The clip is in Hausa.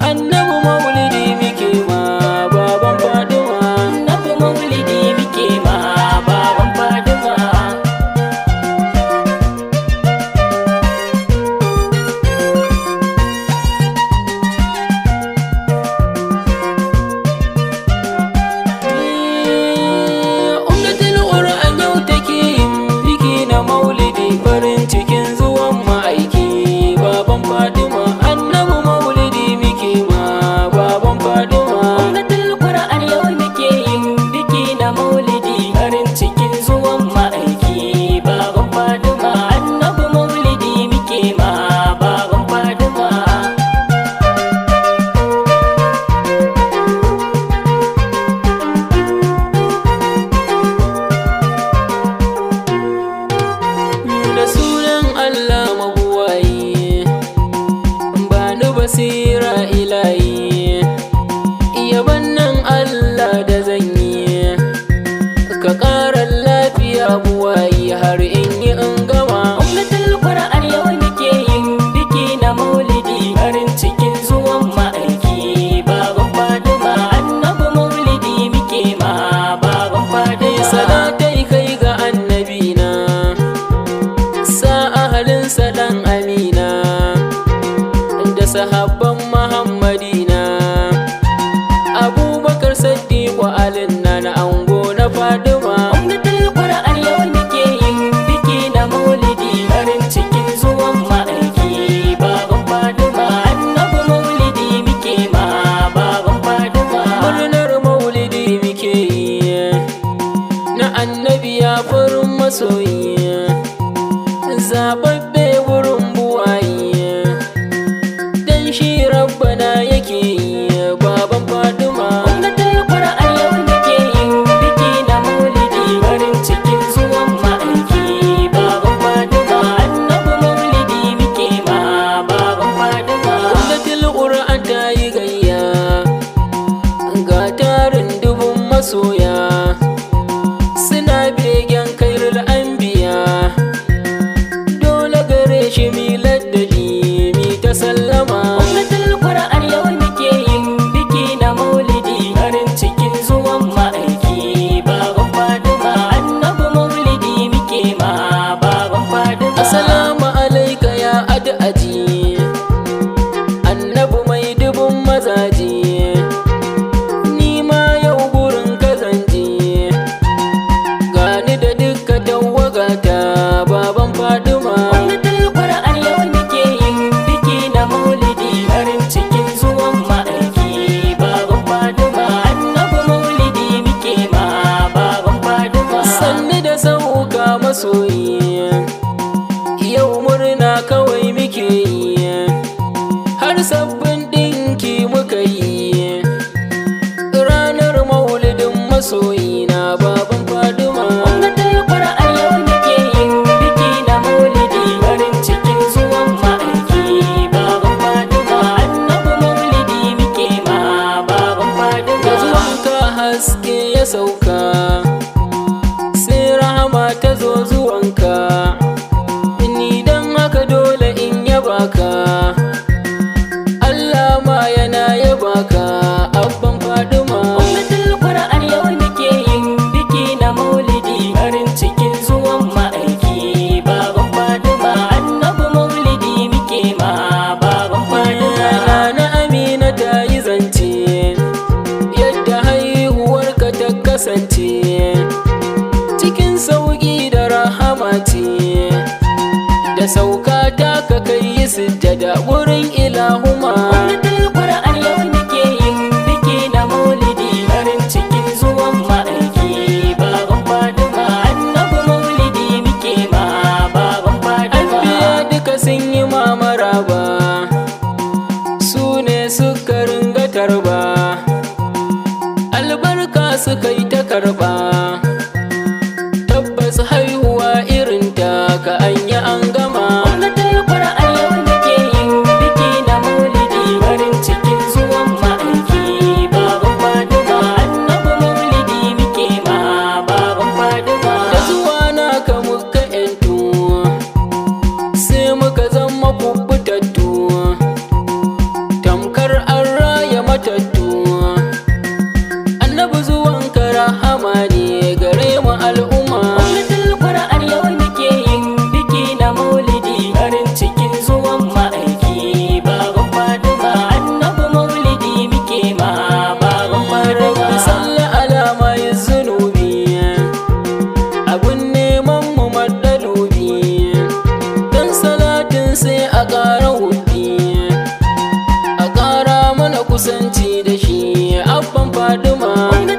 annabi maulidi muke ma baban Fatima. Annabi maulidi muke ma baban Fatima. Ummatul Qur'an yau take yin biki na maulidi, farin cikin zuwan ma'aiki baban Fatima. Annabi maulidi muke ma baban Fatima. Ummatul Qur'an yau muke yin biki na maulidi, farin cikin zuwan ma'aiki baban Fatima. Annabi maulidi muke ma baban Fatima. Da sunan Allah mabuwayi, bani basira ilahi, yaban nan Allah da zan yi, ka ƙara lafiya buwayi har in yi in gama. Ummatul Qur'an yau muke yin biki na maulidi, farin cikin zuwan ma'aiki baban Fatima. Annabi maulidi muke ma baban Fatima. Salatai kai ga annabina, sa ahalinsa ɗan amina, da sahabban Muhammadina, Abubakar Siddiqu alinna na ango na Fatima. Ummatul Qur'an yau muke yin biki na maulidi, farin cikin zuwan ma'aiki baban Fatima. Annabi maulidi muke ma baban Fatima. Murnar maulidi muke yi, na annabi ya farin masoyi, zababbe wurin buwayi, dan shi rabbana yake yi baban Fatima. Ummatul Qur'an yau muke yin biki na maulidi, farin cikin zuwan ma'aiki baban Fatima. Annabi maulidi muke ma baban Fatima. Ummatul Qur'an ta yi gayya, ga tarin dubun masoya, suna begen kairul anbiya, dole gare shi mi laddadi mi ta sallama. Ummatul Qur'an yau muke yin biki na maulidi, farin cikin zuwan ma'aiki baban Fatima. Annabi maulidi muke ma baban Fatima. Assalamu alaika ya ad'aji, annabi mai dubun mazaji, ni ma yau gurin kazanje, gani da dukka tawagata baban Fatima. Ummatul Qur'an yau muke yin biki na maulidi, farin cikin zuwan ma'aiki baban Fatima. Annabi maulidi muke ma baban Fatima. Sanni da sauka masoyi, yau murna kawai muke yi, har sabbin ɗinki muka yi, ranar maulidin masoyi na baban Fatima. Ummatul Qur'an yau muke yin biki na maulidi, farin cikin zuwan ma'aiki baban Fatima. Annabi maulidi muke ma baban Da Fatima. zuwanka haske ya sauka, sai rahama ta zo zuwanka, ni dan haka dole in yaba ka, Allah ma yana yaba ka abban Fatima. Ummatul Qur'an yau muke yin biki na maulidi, farin cikin zuwan ma'aiki baban Fatima. Annabi maulidi muke ma baban Fatima. Nana Amina ta yi zance, yadda haihuwarka ta kasance, cikin sauƙi da rahama ce, da sauka ta ka kai sujjada wurin ilahuma. Ummatul Qur'an yau muke yin biki na maulidi, farin cikin zuwan ma'aiki baban Fatima. Annabi maulidi muke ma baban Fatima. Anbiya duka sun yi mamara ba, su ne suka ringa tarba, albarka suka yi ta karba, tabbas haihuwa irin ta ka an yi an gama. Ummatul Qur'an yau muke yin biki na maulidi, kusanci da shi abban Fadima.